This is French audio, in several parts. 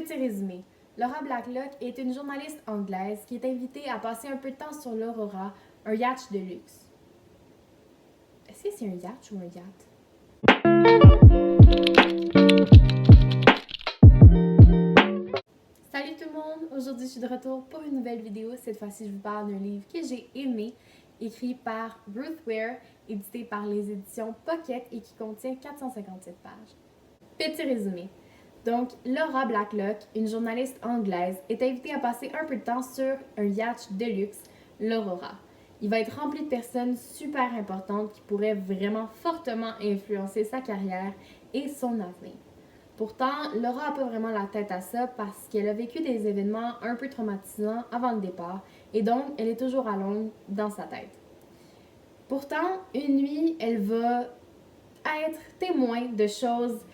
Petit résumé. Laura Blacklock est une journaliste anglaise qui est invitée à passer un peu de temps sur l'Aurora, un yacht de luxe. Est-ce que c'est un yacht ou un yacht? Salut tout le monde! Aujourd'hui, je suis de retour pour une nouvelle vidéo. Cette fois-ci, je vous parle d'un livre que j'ai aimé, écrit par Ruth Ware, édité par les éditions Pocket et qui contient 457 pages. Petit résumé. Donc, Laura Blacklock, une journaliste anglaise, est invitée à passer un peu de temps sur un yacht de luxe, l'Aurora. Il va être rempli de personnes super importantes qui pourraient vraiment fortement influencer sa carrière et son avenir. Pourtant, Laura n'a pas vraiment la tête à ça parce qu'elle a vécu des événements un peu traumatisants avant le départ et donc elle est toujours à l'ombre dans sa tête. Pourtant, une nuit, elle va être témoin de choses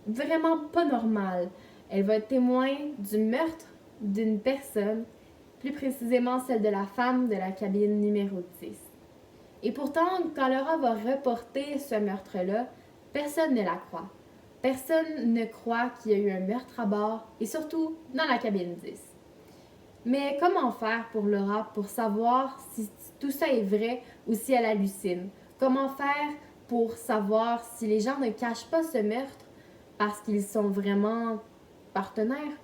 vraiment pas normales. Elle va être témoin du meurtre d'une personne, plus précisément celle de la femme de la cabine numéro 10. Et pourtant, quand Laura va reporter ce meurtre-là, personne ne la croit. Personne ne croit qu'il y a eu un meurtre à bord et surtout dans la cabine 10. Mais comment faire pour Laura pour savoir si tout ça est vrai ou si elle hallucine? Comment faire pour savoir si les gens ne cachent pas ce meurtre parce qu'ils sont vraiment partenaires?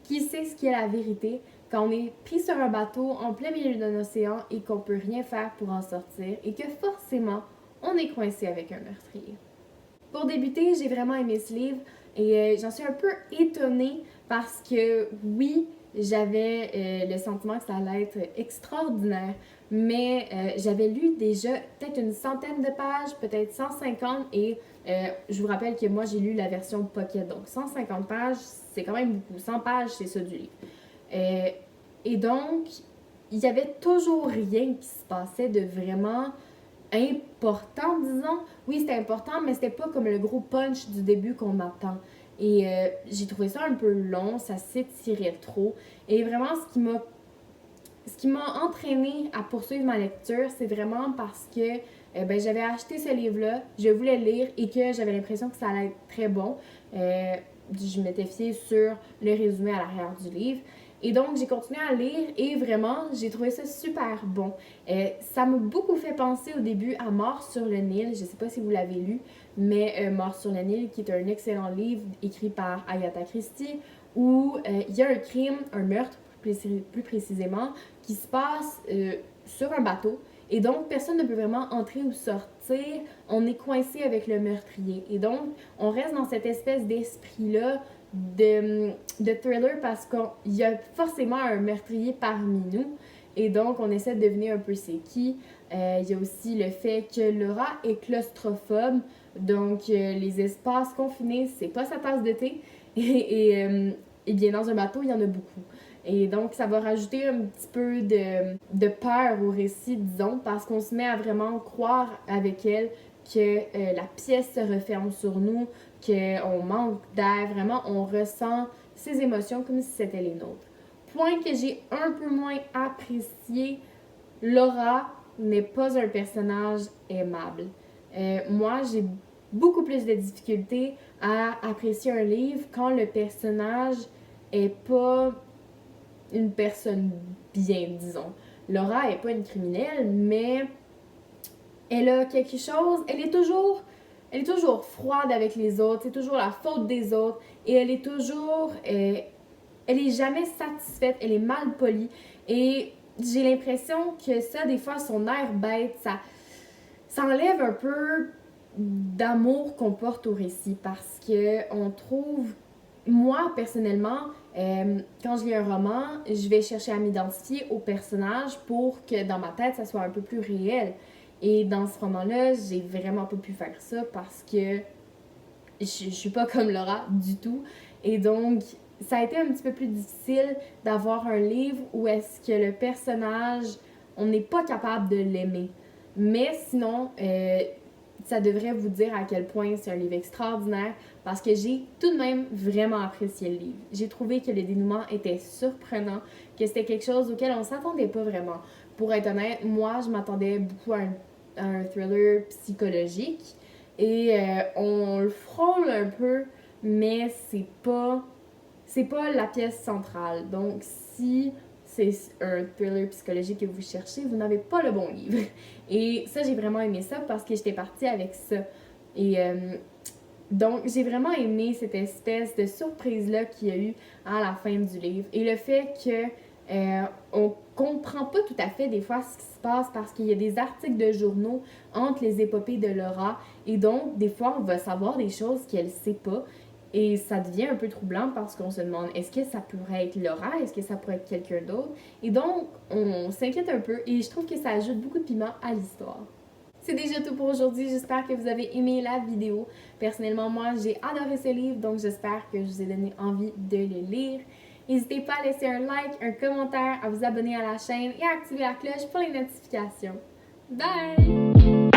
Qui sait ce qui est la vérité quand on est pris sur un bateau en plein milieu d'un océan et qu'on peut rien faire pour en sortir et que forcément on est coincé avec un meurtrier? Pour débuter, j'ai vraiment aimé ce livre et j'en suis un peu étonnée parce que oui, j'avais le sentiment que ça allait être extraordinaire, mais j'avais lu déjà peut-être une centaine de pages, peut-être 150 et je vous rappelle que moi j'ai lu la version Pocket, donc 150 pages, c'est quand même beaucoup. 100 pages, c'est ça du livre. Euh, et donc, il y avait toujours rien qui se passait de vraiment important, disons. Oui, c'était important, mais c'était pas comme le gros punch du début qu'on attend. Et j'ai trouvé ça un peu long, ça s'étirait trop. Et vraiment, ce qui m'a entraînée à poursuivre ma lecture, c'est vraiment parce que j'avais acheté ce livre-là, je voulais le lire et que j'avais l'impression que ça allait être très bon. Je m'étais fiée sur le résumé à l'arrière du livre. Et donc, j'ai continué à lire et vraiment, j'ai trouvé ça super bon. Ça m'a beaucoup fait penser au début à Mort sur le Nil. Je ne sais pas si vous l'avez lu, mais Mort sur le Nil, qui est un excellent livre écrit par Agatha Christie, où il y a un crime, un meurtre plus précisément, qui se passe sur un bateau. Et donc, personne ne peut vraiment entrer ou sortir. On est coincé avec le meurtrier. Et donc, on reste dans cette espèce d'esprit-là de thriller parce qu'il y a forcément un meurtrier parmi nous. Et donc, on essaie de deviner un peu c'est qui. Il y a aussi le fait que Laura est claustrophobe. Donc, les espaces confinés, c'est pas sa tasse de thé. Et bien, dans un bateau, il y en a beaucoup. Et donc, ça va rajouter un petit peu de peur au récit, disons, parce qu'on se met à vraiment croire avec elle que la pièce se referme sur nous, qu'on manque d'air, vraiment, on ressent ses émotions comme si c'était les nôtres. Point que j'ai un peu moins apprécié, Laura n'est pas un personnage aimable. Moi, j'ai beaucoup plus de difficultés à apprécier un livre quand le personnage est pas une personne bien, disons. Laura est pas une criminelle, mais elle a quelque chose, elle est toujours froide avec les autres, c'est toujours la faute des autres, et elle est toujours, elle est jamais satisfaite, elle est mal polie, et j'ai l'impression que ça, des fois, son air bête, ça enlève un peu d'amour qu'on porte au récit, parce que on trouve, moi, personnellement, quand je lis un roman, je vais chercher à m'identifier au personnage pour que dans ma tête, ça soit un peu plus réel. Et dans ce roman-là, j'ai vraiment pas pu faire ça parce que je suis pas comme Laura du tout. Et donc, ça a été un petit peu plus difficile d'avoir un livre où est-ce que le personnage, on n'est pas capable de l'aimer. Mais sinon, ça devrait vous dire à quel point c'est un livre extraordinaire parce que j'ai tout de même vraiment apprécié le livre. J'ai trouvé que le dénouement était surprenant, que c'était quelque chose auquel on s'attendait pas vraiment. Pour être honnête, moi, je m'attendais beaucoup à un thriller psychologique et on le frôle un peu, mais c'est pas la pièce centrale. Donc, si c'est un thriller psychologique que vous cherchez, vous n'avez pas le bon livre. Et ça, j'ai vraiment aimé ça parce que j'étais partie avec ça. Et donc, j'ai vraiment aimé cette espèce de surprise-là qu'il y a eu à la fin du livre. Et le fait que on comprend pas tout à fait des fois ce qui se passe parce qu'il y a des articles de journaux entre les épopées de Laura. Et donc, des fois, on va savoir des choses qu'elle sait pas. Et ça devient un peu troublant parce qu'on se demande, est-ce que ça pourrait être Laura? Est-ce que ça pourrait être quelqu'un d'autre? Et donc, on s'inquiète un peu et je trouve que ça ajoute beaucoup de piment à l'histoire. C'est déjà tout pour aujourd'hui. J'espère que vous avez aimé la vidéo. Personnellement, moi, j'ai adoré ce livre, donc j'espère que je vous ai donné envie de le lire. N'hésitez pas à laisser un like, un commentaire, à vous abonner à la chaîne et à activer la cloche pour les notifications. Bye!